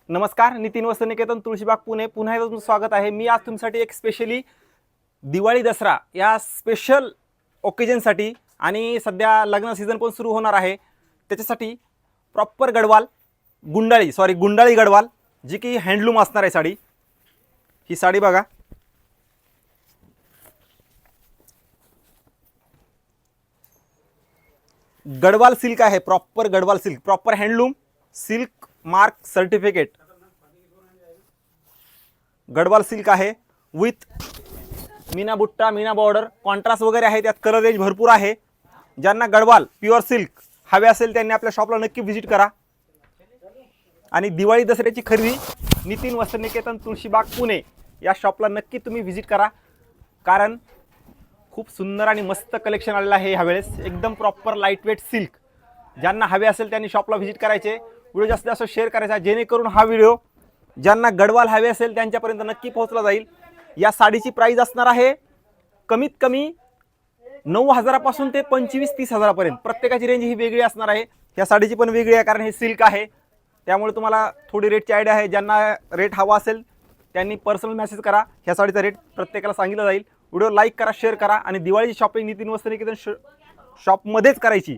नमस्कार, नितीन वस्त्रनिकेतन तुळशीबाग पुणे पुन्हा एकदा तुमचं स्वागत आहे। मी आज तुमच्यासाठी एक स्पेशली दिवाळी दसरा या स्पेशल ओकेजनसाठी आणि सध्या लग्न सीझन पण सुरू होणार आहे त्याच्यासाठी प्रॉपर गडवाल गुंडाळी गडवाल जी की हँडलूम असणार आहे साडी। ही साडी बघा, गडवाल सिल्क आहे, proper Gadwal silk, proper handloom silk mark certificate Gadwal silk आहे with meena butta meena border contrast वगैरे आहे। त्यात कलर रेंज भरपूर आहे। ज्यांना गडवाल प्युअर सिल्क हवे असेल त्यांनी आपल्या शॉपला नक्की व्हिजिट करा आणि दिवाळी दसऱ्याची खरेदी नितीन वस्त्रनिकेतन तुळशीबाग पुणे या शॉपला नक्की तुम्ही व्हिजिट करा, कारण खूप सुंदर आणि मस्त कलेक्शन आलेलं आहे ह्यावेळेस। एकदम प्रॉपर लाईट वेट सिल्क ज्यांना हवे असेल त्यांनी शॉपला व्हिजिट करायचे, व्हिडिओ जास्तीत जास्त शेअर करायचा जेणेकरून हा व्हिडिओ ज्यांना गडवाल हवे असेल त्यांच्यापर्यंत नक्की पोहोचला जाईल। या साडीची प्राइस असणार आहे कमीत कमी 9,000 पासून ते 25-30 हजारापर्यंत। प्रत्येकाची रेंज ही वेगळी असणार आहे। या साडीची पण वेगळी आहे कारण हे सिल्क आहे, त्यामुळे तुम्हाला थोडी रेटची आयडिया आहे। ज्यांना रेट हवा असेल त्यांनी पर्सनल मेसेज करा, ह्या साडीचा रेट प्रत्येकाला सांगितलं जाईल। व्हिडिओ लाईक करा, शेअर करा आणि दिवाळीची शॉपिंग नितीन वस्त्रनिकेतन शॉपमध्येच करायची